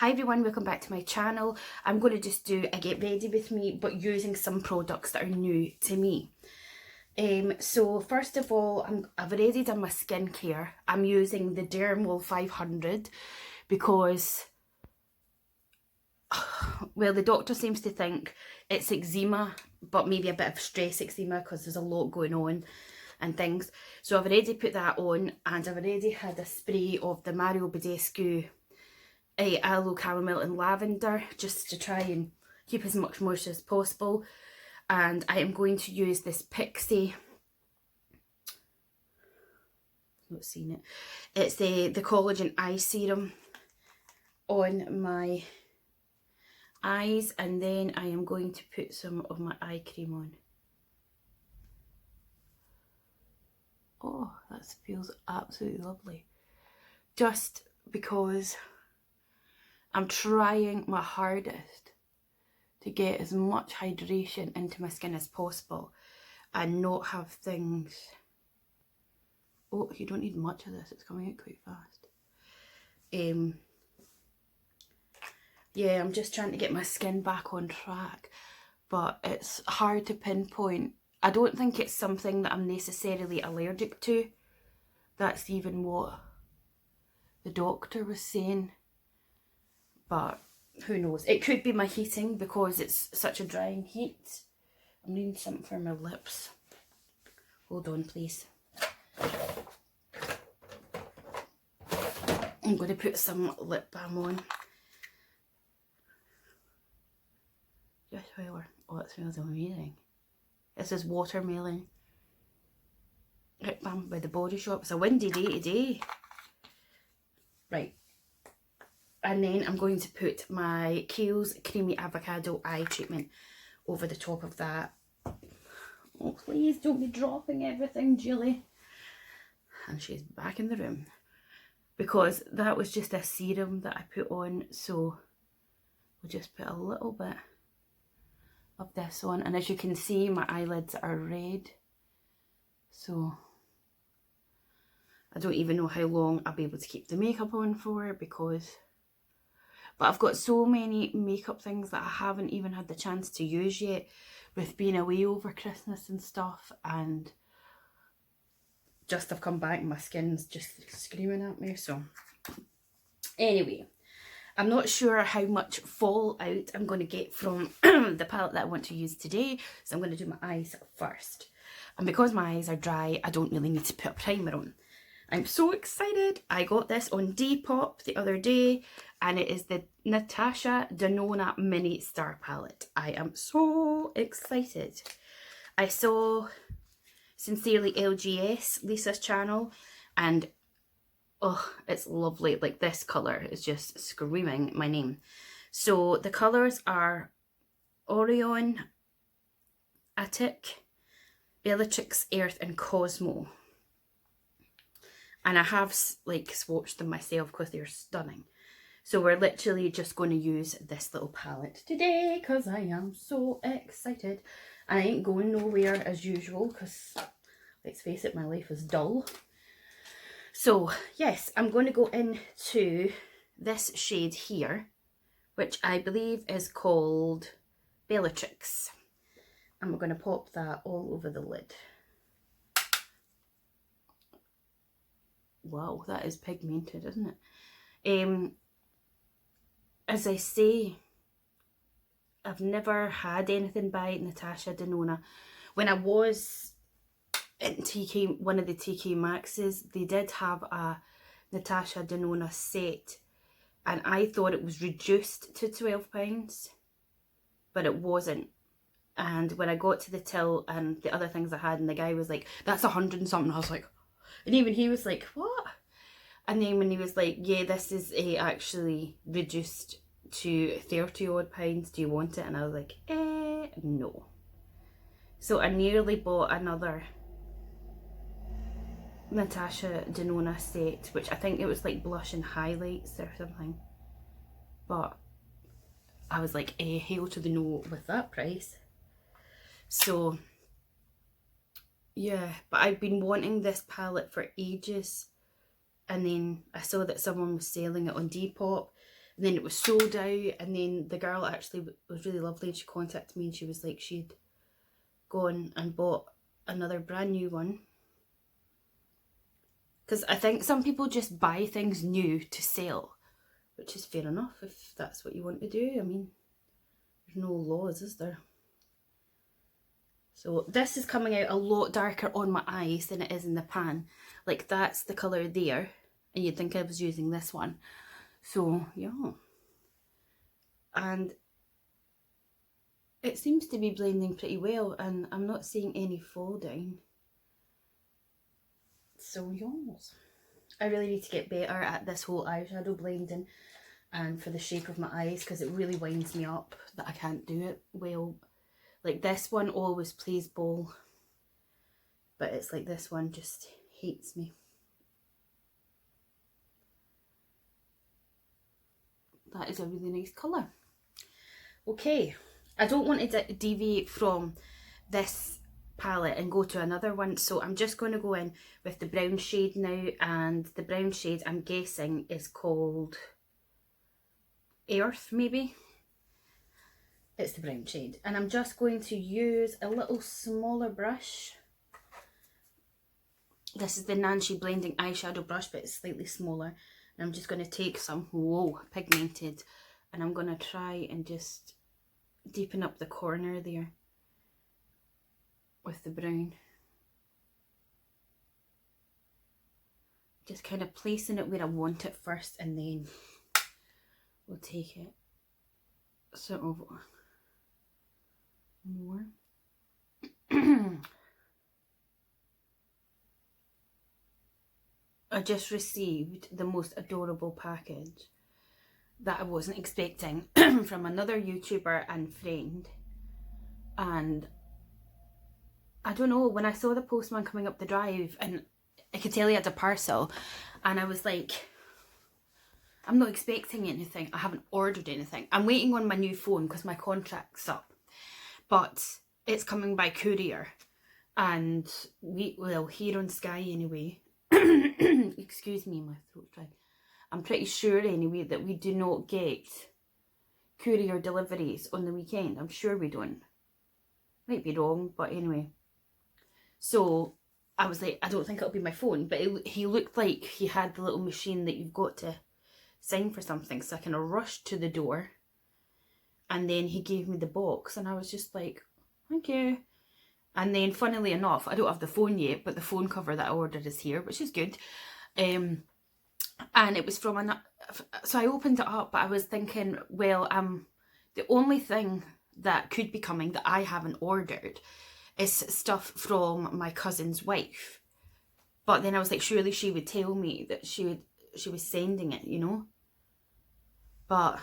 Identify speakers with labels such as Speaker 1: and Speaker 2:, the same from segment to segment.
Speaker 1: Hi everyone, welcome back to my channel. I'm going to just do a get ready with me, but using some products that are new to me. So first of all, I've already done my skincare. I'm using the Dermal 500 because, well, the doctor seems to think it's eczema, but maybe a bit of stress eczema because there's a lot going on and things. So I've already put that on, and I've already had a spray of the Mario Badescu aloe, chamomile and lavender just to try and keep as much moisture as possible. And I am going to use this Pixie, not seen it, it's the collagen eye serum on my eyes, and then I am going to put some of my eye cream on. Oh, that feels absolutely lovely, just because I'm trying my hardest to get as much hydration into my skin as possible and not have things. Oh, you don't need much of this, it's coming out quite fast. Yeah, I'm just trying to get my skin back on track, but it's hard to pinpoint. I don't think it's something that I'm necessarily allergic to. That's even what the doctor was saying. But who knows? It could be my heating because it's such a drying heat. I'm needing something for my lips. Hold on, please. I'm going to put some lip balm on. Just while oh, it smells amazing. This is watermelon lip balm by the Body Shop. It's a windy day today. Right. And then I'm going to put my Kiehl's Creamy Avocado Eye Treatment over the top of that. Oh, please don't be dropping everything, Julie. And she's back in the room. Because that was just a serum that I put on, so we'll just put a little bit of this on. And as you can see, my eyelids are red. So I don't even know how long I'll be able to keep the makeup on for, because... But I've got so many makeup things that I haven't even had the chance to use yet, with being away over Christmas and stuff, and just I've come back and my skin's just screaming at me. So anyway, I'm not sure how much fallout I'm going to get from the palette that I want to use today, so I'm going to do my eyes first. And because my eyes are dry, I don't really need to put a primer on. I'm so excited. I got this on Depop the other day, and it is the Natasha Denona Mini Star Palette. I am so excited. I saw Sincerely LGS, Lisa's channel, and oh, it's lovely. Like, this colour is just screaming my name. So the colours are Orion, Attic, Bellatrix, Earth and Cosmo. And I have like swatched them myself because they're stunning. So we're literally just going to use this little palette today because I am so excited. And I ain't going nowhere as usual because, let's face it, my life is dull. So yes, I'm going to go into this shade here, which I believe is called Bellatrix. And we're going to pop that all over the lid. Wow, that is pigmented, isn't it? As I say, I've never had anything by Natasha Denona. When I was in TK, one of the TK Maxes, they did have a Natasha Denona set, and I thought it was reduced to £12, but it wasn't. And when I got to the till and the other things I had, and the guy was like, that's 100 and something, I was like, and even he was like, what? And then when he was like, yeah, this is actually reduced to 30 odd pounds, do you want it? And I was like, no. So I nearly bought another Natasha Denona set, which I think it was like blush and highlights or something. But I was like, hail to the no with that price. So yeah, but I've been wanting this palette for ages, and then I saw that someone was selling it on Depop, And then it was sold out, and then the girl actually was really lovely and she contacted me and she was like she'd gone and bought another brand new one. Because I think some people just buy things new to sell, which is fair enough if that's what you want to do. I mean, there's no laws, is there? So this is coming out a lot darker on my eyes than it is in the pan. Like that's the colour there, and you'd think I was using this one. So yeah. And it seems to be blending pretty well, and I'm not seeing any fall down. So yes. I really need to get better at this whole eyeshadow blending and for the shape of my eyes, because it really winds me up that I can't do it well. Like this one always plays ball, but it's like this one just hates me. That is a really nice colour. Okay, I don't want to deviate from this palette and go to another one, so I'm just going to go in with the brown shade now, and the brown shade I'm guessing is called Earth, maybe. It's the brown shade, and I'm just going to use a little smaller brush. This is the Nancy Blending eyeshadow brush, but it's slightly smaller, and I'm just going to take some, whoa, pigmented, and I'm going to try and just deepen up the corner there with the brown. Just kind of placing it where I want it first, and then we'll take it sort of more. I just received the most adorable package that I wasn't expecting from another YouTuber and friend, and I don't know, when I saw the postman coming up the drive and I could tell he had a parcel, and I was like, I'm not expecting anything, I haven't ordered anything, I'm waiting on my new phone because my contract's up, but it's coming by courier, and well, here on Sky anyway, excuse me, my throat's dry, I'm pretty sure anyway that we do not get courier deliveries on the weekend. I'm sure we don't. Might be wrong, but anyway. So I was like, I don't think it'll be my phone, but he looked like he had the little machine that you've got to sign for something, so I kind of rushed to the door, and then he gave me the box, and I was just like, thank you. And then funnily enough, I don't have the phone yet, but the phone cover that I ordered is here, which is good. And it was from so I opened it up, but I was thinking, well, the only thing that could be coming that I haven't ordered is stuff from my cousin's wife. But then I was like, surely she would tell me that she was sending it, you know. But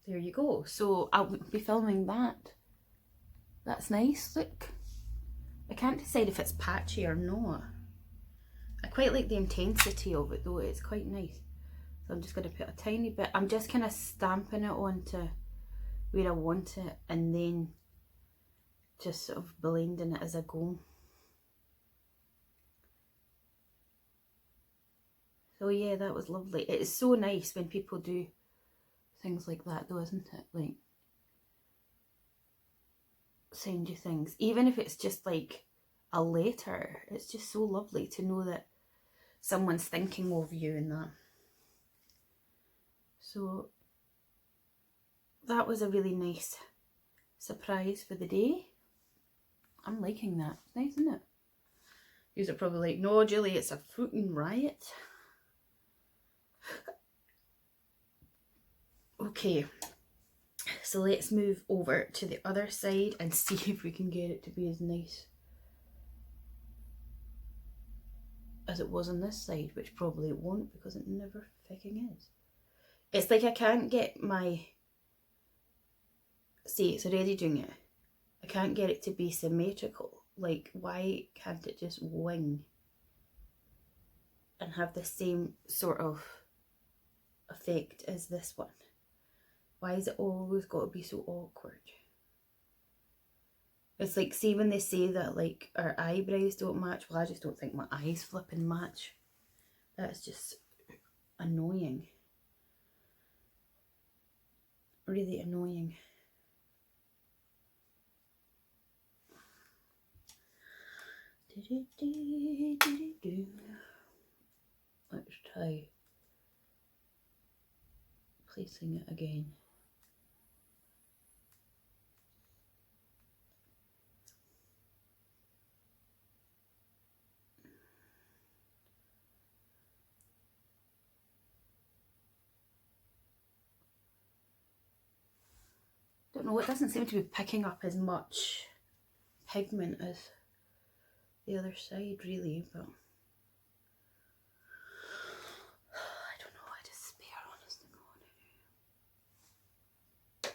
Speaker 1: there you go. So I'll be filming that. That's nice. Look, I can't decide if it's patchy or not. I quite like the intensity of it though. It's quite nice. So I'm just going to put a tiny bit. I'm just kind of stamping it onto where I want it, and then just sort of blending it as I go. So yeah, that was lovely. It is so nice when people do things like that though, isn't it? Like, send you things. Even if it's just like a letter, it's just so lovely to know that someone's thinking of you and that. So that was a really nice surprise for the day. I'm liking that. It's nice, isn't it? You're probably like, no, Julie, it's a fruiting riot. Okay, so let's move over to the other side and see if we can get it to be as nice as it was on this side, which probably it won't because it never fucking is. It's like I can't get my... See, it's already doing it. I can't get it to be symmetrical. Like, why can't it just wing and have the same sort of effect as this one? Why is it always got to be so awkward? It's like, see when they say that like our eyebrows don't match, well I just don't think my eyes flipping match. That's just annoying. really annoying. Let's try placing it again. Don't know, it doesn't seem to be picking up as much pigment as the other side really, but I don't know, I despair, honest to God.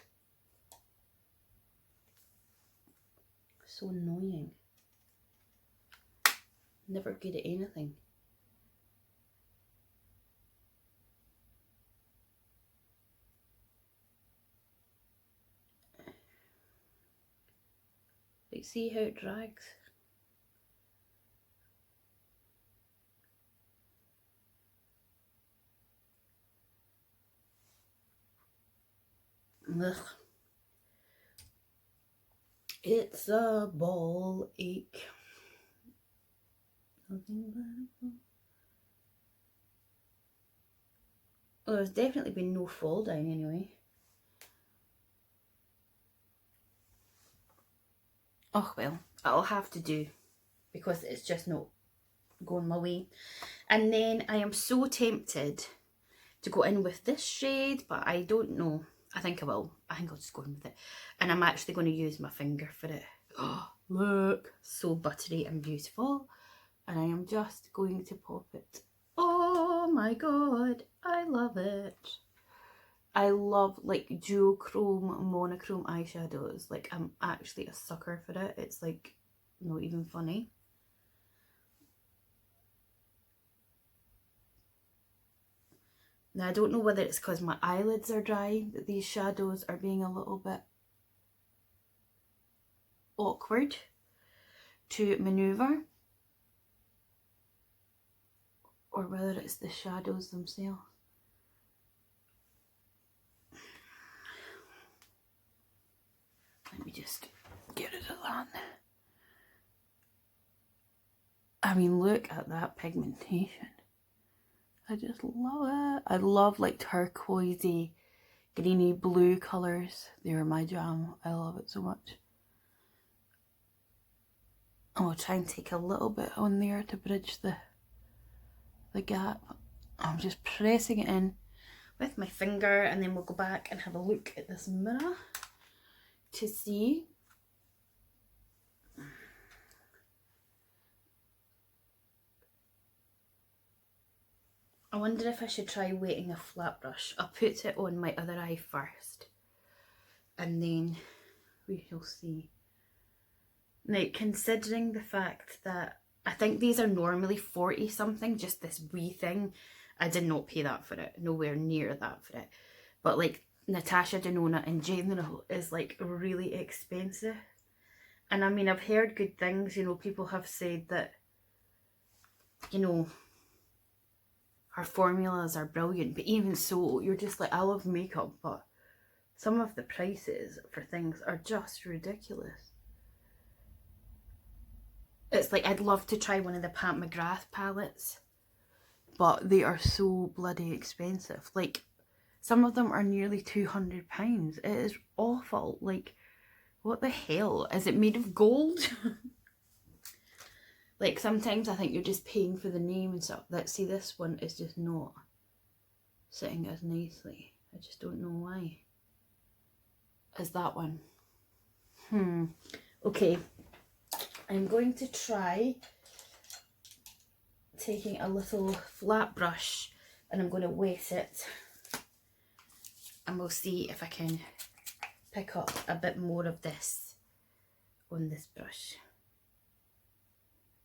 Speaker 1: So annoying. Never good at anything. Like, see how it drags? Ugh. It's a ball ache. Well, there's definitely been no fall down anyway. Oh well, I'll have to do, because it's just not going my way. And then I am so tempted to go in with this shade, but I don't know. I think I will. I think I'll just go in with it. And I'm actually going to use my finger for it. Oh, look, so buttery and beautiful. And I am just going to pop it. Oh my God, I love it. I love like duochrome, monochrome eyeshadows. Like, I'm actually a sucker for it. It's like not even funny. Now, I don't know whether it's because my eyelids are dry that these shadows are being a little bit awkward to manoeuvre, or whether it's the shadows themselves. Let me just get rid of that. I mean, look at that pigmentation. I just love it. I love like turquoisey, greeny blue colours. They're my jam. I love it so much. I'll try and take a little bit on there to bridge the gap. I'm just pressing it in with my finger, and then we'll go back and have a look at this mirror to see. I wonder if I should try weighting a flat brush. I'll put it on my other eye first, and then we shall see. Now, considering the fact that I think these are normally 40 something, just this wee thing, I did not pay that for it, nowhere near that for it. But like Natasha Denona in general is like really expensive. And I mean, I've heard good things, you know, people have said that, you know, her formulas are brilliant, but even so, you're just like, I love makeup, but some of the prices for things are just ridiculous. It's like, I'd love to try one of the Pat McGrath palettes, but they are so bloody expensive. Like, some of them are nearly £200. It is awful. Like, what the hell? Is it made of gold? Like, sometimes I think you're just paying for the name and stuff. Let's see, this one is just not sitting as nicely. I just don't know why. Is that one? Okay. I'm going to try taking a little flat brush, and I'm going to wet it, and we'll see if I can pick up a bit more of this on this brush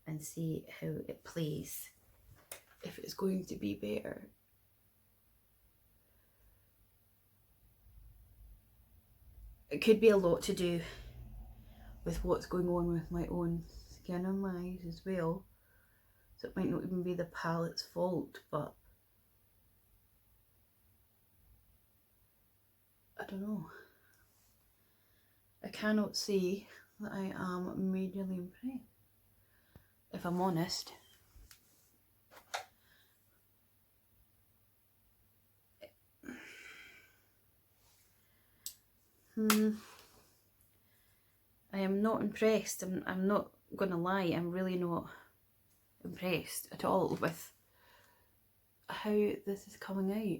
Speaker 1: and see how it plays, if it's going to be better. It could be a lot to do with what's going on with my own skin on my eyes as well, so it might not even be the palette's fault, but I don't know. I cannot say that I am majorly impressed, if I'm honest. I am not impressed. I'm not gonna lie, I'm really not impressed at all with how this is coming out.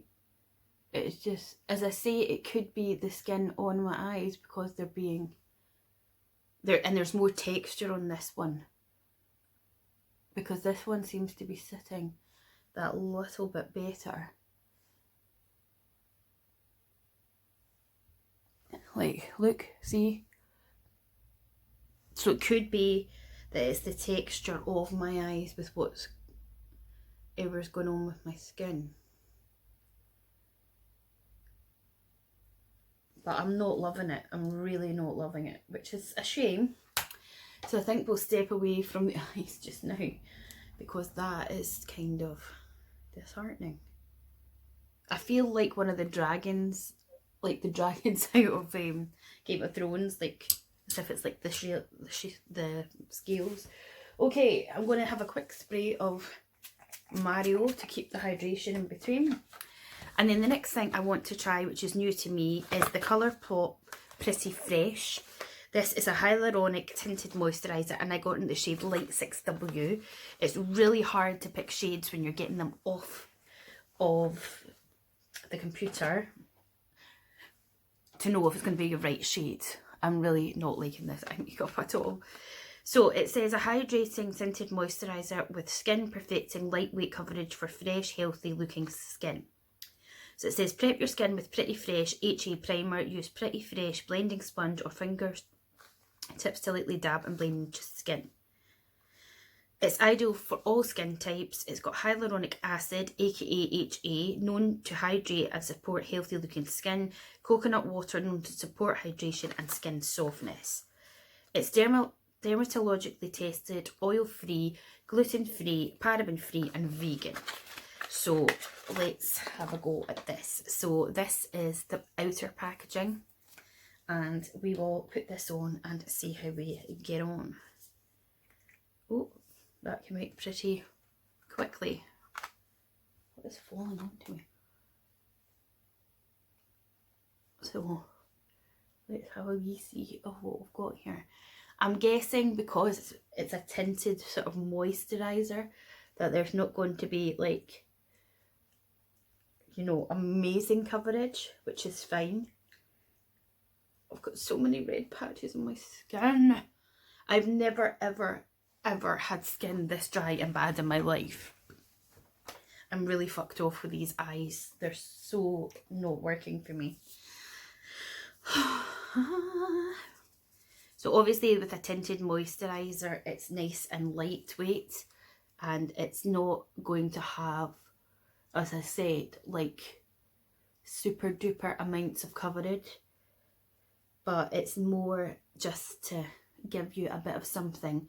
Speaker 1: It's just, as I say, it could be the skin on my eyes because they're being there, and there's more texture on this one because this one seems to be sitting that little bit better. Like, look, see? So it could be that it's the texture of my eyes with whatever's going on with my skin. But I'm not loving it. I'm really not loving it, which is a shame. So I think we'll step away from the eyes just now because that is kind of disheartening. I feel like one of the dragons, like the dragons out of Game of Thrones, like as if it's like the scales. Okay, I'm going to have a quick spray of Mario to keep the hydration in between. And then the next thing I want to try, which is new to me, is the Colourpop Pretty Fresh. This is a hyaluronic tinted moisturiser and I got in the shade Light 6W. It's really hard to pick shades when you're getting them off of the computer to know if it's going to be your right shade. I'm really not liking this eye makeup at all. So it says a hydrating tinted moisturiser with skin perfecting lightweight coverage for fresh, healthy looking skin. So it says prep your skin with Pretty Fresh HA primer. Use Pretty Fresh blending sponge or fingers tips to lightly dab and blend into skin. It's ideal for all skin types. It's got hyaluronic acid, aka HA, known to hydrate and support healthy looking skin. Coconut water, known to support hydration and skin softness. It's dermatologically tested, oil-free, gluten-free, paraben-free and vegan. So let's have a go at this. So this is the outer packaging and we will put this on and see how we get on. Oh, that came out pretty quickly. What is falling onto me? So let's have a wee see of what we've got here. I'm guessing because it's a tinted sort of moisturiser that there's not going to be like, you know, amazing coverage, which is fine. I've got so many red patches on my skin. I've never ever had skin this dry and bad in my life. I'm really fucked off with these eyes. They're so not working for me. So obviously with a tinted moisturiser, it's nice and lightweight and it's not going to have, as I said, like super duper amounts of coverage, but it's more just to give you a bit of something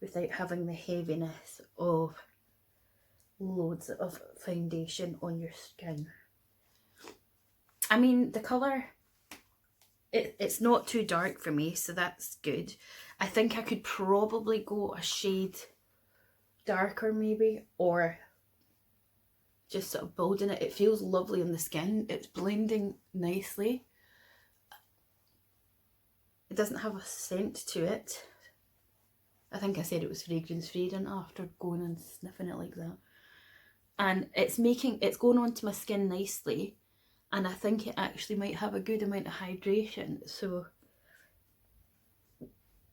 Speaker 1: without having the heaviness of loads of foundation on your skin. I mean, the colour, it's not too dark for me, so that's good. I think I could probably go a shade darker maybe, or just sort of building it. It feels lovely on the skin. It's blending nicely. It doesn't have a scent to it. I think I said it was fragrance free, didn't I, after going and sniffing it like that. And it's going onto my skin nicely, and I think it actually might have a good amount of hydration. So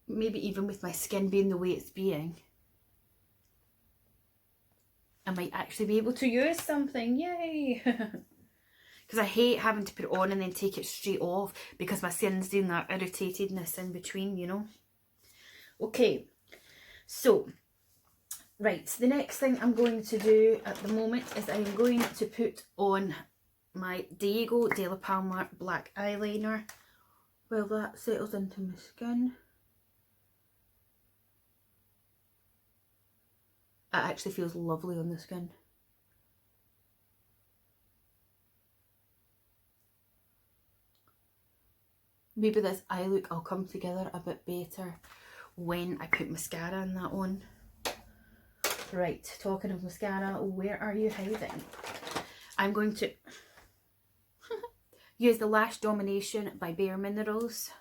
Speaker 1: maybe even with my skin being the way it's being, I might actually be able to use something. Yay! Because I hate having to put it on and then take it straight off because my skin's doing that irritatedness in between, you know. Okay, so right, so the next thing I'm going to do at the moment is I'm going to put on my Diego de la Palma black eyeliner while that settles into my skin. It actually feels lovely on the skin. maybe this eye look will come together a bit better when I put mascara on that on. Right, talking of mascara, where are you hiding? I'm going to use the Lash Domination by Bare Minerals.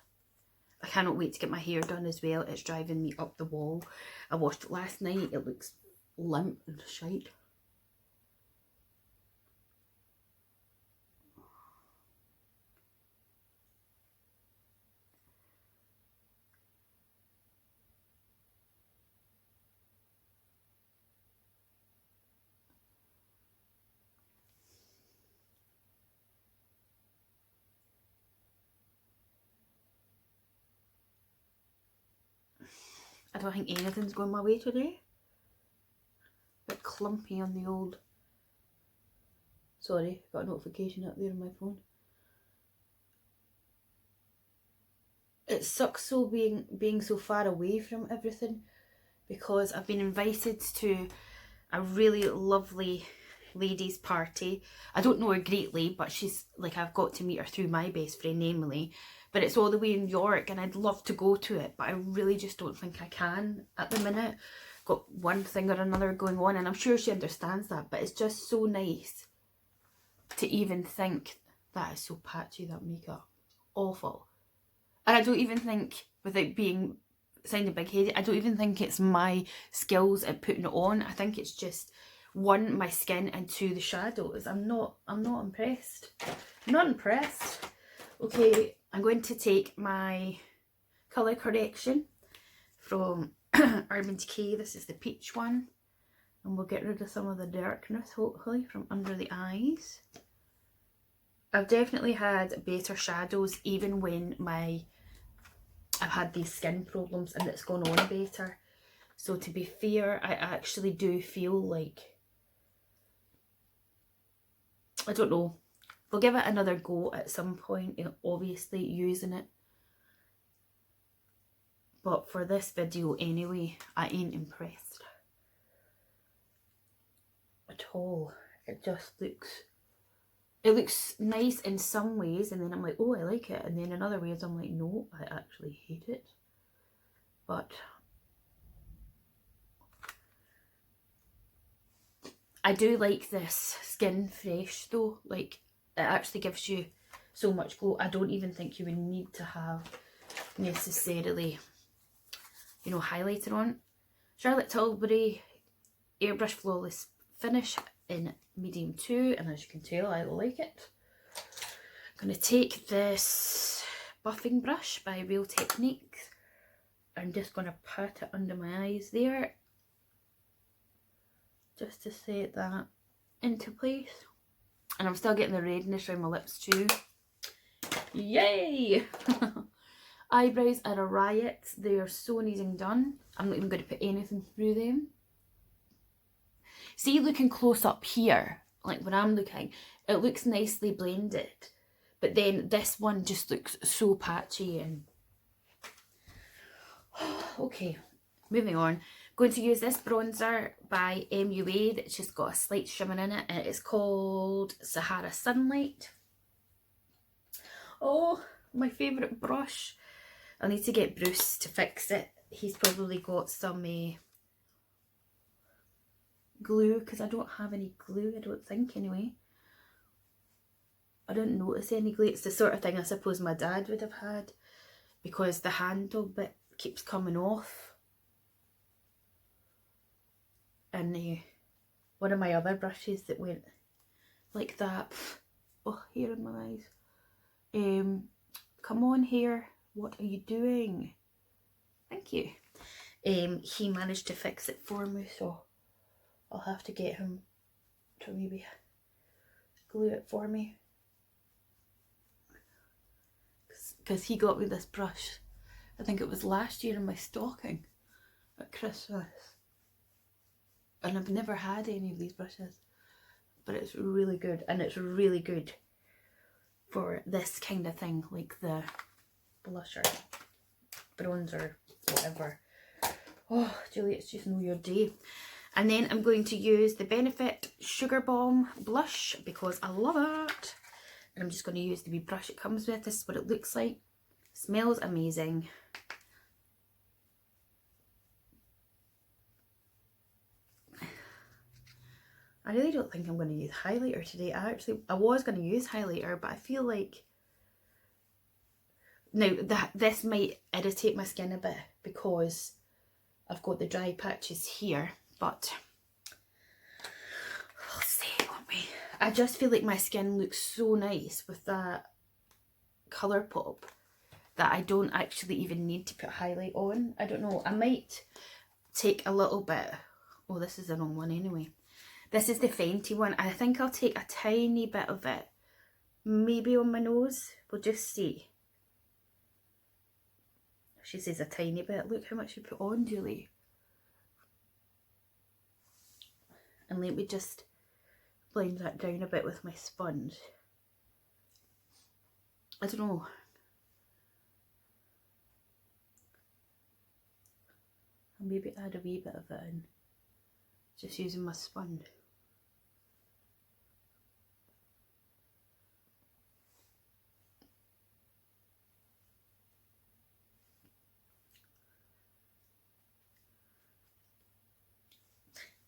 Speaker 1: I cannot wait to get my hair done as well. It's driving me up the wall. I washed it last night. It looks limp and shite. I don't think anything's going my way today. A bit clumpy on the old... Sorry, got a notification up there on my phone. It sucks so being so far away from everything, because I've been invited to a really lovely ladies party. I don't know her greatly, but she's like, I've got to meet her through my best friend Emily, but it's all the way in York and I'd love to go to it, but I really just don't think I can at the minute. Got one thing or another going on, and I'm sure she understands that, but it's just so nice to even think that is so patchy, that makeup. Awful. And I don't even think, without being sounding big-headed, I don't even think it's my skills at putting it on. I think it's just, one, my skin, and two, the shadows. I'm not impressed. I'm not impressed. Okay, I'm going to take my colour correction from Urban Decay. This is the peach one. And we'll get rid of some of the darkness, hopefully, from under the eyes. I've definitely had better shadows even when I've had these skin problems, and it's gone on better. So to be fair, I actually do feel like, I don't know, we'll give it another go at some point, obviously using it. But for this video anyway, I ain't impressed at all. It just looks nice in some ways, and then I'm like, oh, I like it, and then in other ways I'm like, no, I actually hate it. But I do like this Skin Fresh though. Like, it actually gives you so much glow. I don't even think you would need to have necessarily, you know, highlighter on. Charlotte Tilbury Airbrush Flawless Finish in medium 2, and as you can tell, I like it. I'm going to take this buffing brush by Real Techniques. I'm just going to pat it under my eyes there, just to set that into place. And I'm still getting the redness around my lips too. Yay! Eyebrows are a riot. They are so neat and done. I'm not even going to put anything through them. See, looking close up here, like when I'm looking, it looks nicely blended. But then this one just looks so patchy and... Okay, moving on. Going to use this bronzer by MUA that's just got a slight shimmer in it, and it's called Sahara Sunlight. Oh, my favourite brush. I'll need to get Bruce to fix it. He's probably got some glue, because I don't have any glue, I don't think anyway. I didn't notice any glue. It's the sort of thing I suppose my dad would have had, because the handle bit keeps coming off. And one of my other brushes that went like that. Oh, hair in my eyes. Come on, hair, what are you doing? Thank you. He managed to fix it for me, so I'll have to get him to maybe glue it for me, because he got me this brush, I think it was last year, in my stocking at Christmas, and I've never had any of these brushes, but it's really good, and it's really good for this kind of thing, like the blusher, bronzer, whatever. Oh, Julie, it's just know your day. And then I'm going to use the Benefit Sugar Bomb blush, because I love it. And I'm just going to use the wee brush it comes with. This is what it looks like. Smells amazing. I really don't think I'm going to use highlighter today. I was going to use highlighter, but I feel like now this might irritate my skin a bit because I've got the dry patches here, but we'll see, won't we? I just feel like my skin looks so nice with that Colourpop that I don't actually even need to put highlight on. I don't know, I might take a little bit. Oh, this is the wrong one anyway. This is the Fenty one. I think I'll take a tiny bit of it, maybe on my nose. We'll just see. She says a tiny bit. Look how much you put on, Julie. And let me just blend that down a bit with my sponge. I don't know. I'll maybe add a wee bit of it in. Just using my sponge.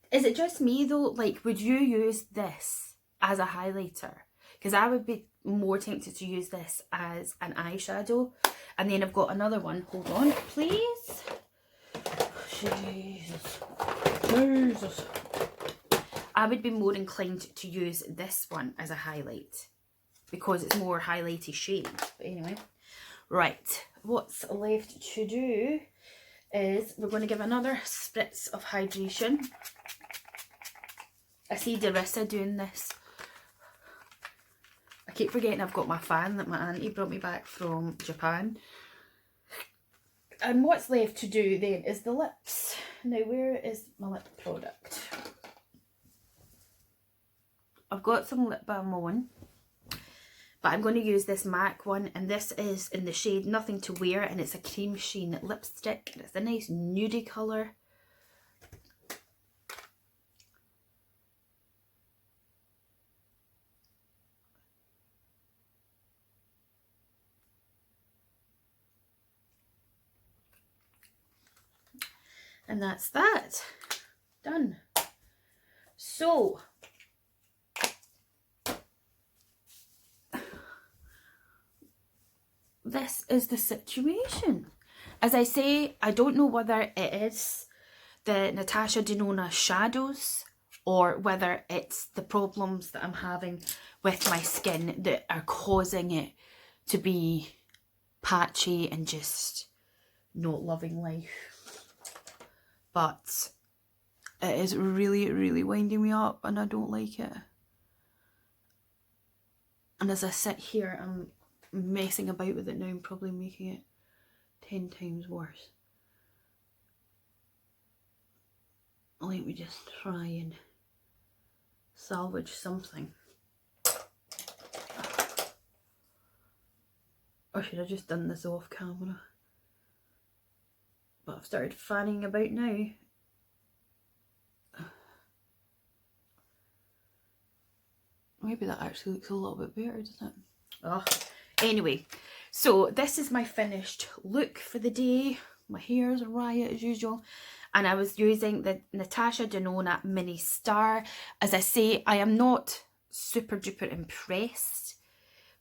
Speaker 1: Is it just me though? Like, would you use this as a highlighter? Because I would be more tempted to use this as an eyeshadow. And then I've got another one. Hold on, please. Jesus. Jesus. I would be more inclined to use this one as a highlight because it's more highlighty shade. But anyway, right. What's left to do is we're going to give another spritz of hydration. I see Darissa doing this. I keep forgetting I've got my fan that my auntie brought me back from Japan. And what's left to do then is the lips. Now, where is my lip product? I've got some lip balm on, but I'm going to use this MAC one, and this is in the shade Nothing to Wear, and it's a cream sheen lipstick, and it's a nice nudie colour. And that's that. Done. So, this is the situation. As I say, I don't know whether it is the Natasha Denona shadows or whether it's the problems that I'm having with my skin that are causing it to be patchy and just not loving life. But it is really, really winding me up and I don't like it. And as I sit here, I'm messing about with it now and probably making it 10 times worse. Let me just try and salvage something. Or should I just done this off camera? But I've started fanning about now. Maybe that actually looks a little bit better, doesn't it? Oh. Anyway, so this is my finished look for the day. My hair is a riot as usual. And I was using the Natasha Denona Mini Star. As I say, I am not super duper impressed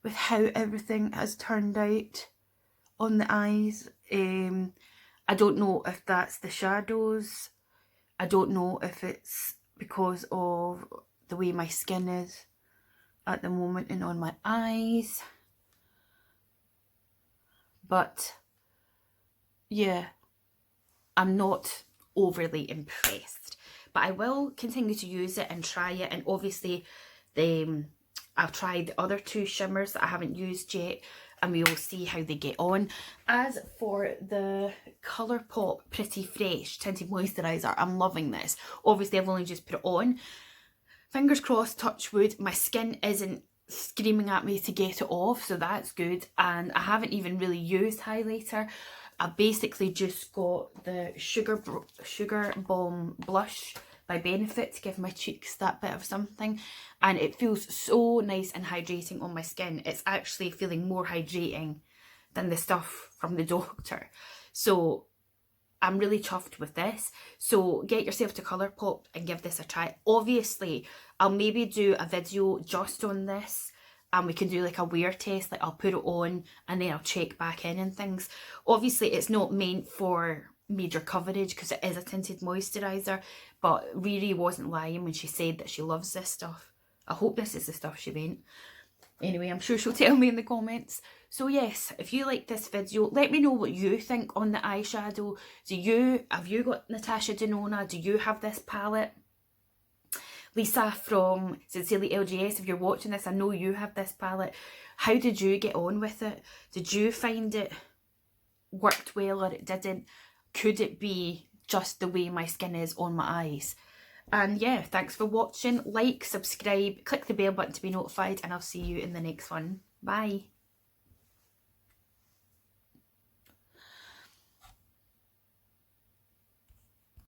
Speaker 1: with how everything has turned out on the eyes. I don't know if that's the shadows. I don't know if it's because of the way my skin is at the moment and on my eyes. But yeah, I'm not overly impressed. But I will continue to use it and try it. And obviously I've tried the other two shimmers that I haven't used yet, and we will see how they get on. As for the Colourpop Pretty Fresh Tinted Moisturiser, I'm loving this. Obviously, I've only just put it on. Fingers crossed, touch wood, my skin isn't screaming at me to get it off, so that's good. And I haven't even really used highlighter. I basically just got the Sugar Bomb Blush by Benefit to give my cheeks that bit of something, and it feels so nice and hydrating on my skin. It's actually feeling more hydrating than the stuff from the doctor. So I'm really chuffed with this. So get yourself to Colourpop and give this a try. Obviously, I'll maybe do a video just on this, and we can do like a wear test. Like I'll put it on and then I'll check back in and things. Obviously, it's not meant for major coverage because it is a tinted moisturiser, but Riri wasn't lying when she said that she loves this stuff. I hope this is the stuff she meant. Anyway, I'm sure she'll tell me in the comments. So yes, if you like this video, let me know what you think on the eyeshadow. Have you got Natasha Denona? Do you have this palette? Lisa from Sincerely LGS, if you're watching this, I know you have this palette. How did you get on with it? Did you find it worked well or it didn't? Could it be just the way my skin is on my eyes? And yeah, thanks for watching. Like, subscribe, click the bell button to be notified, and I'll see you in the next one. Bye.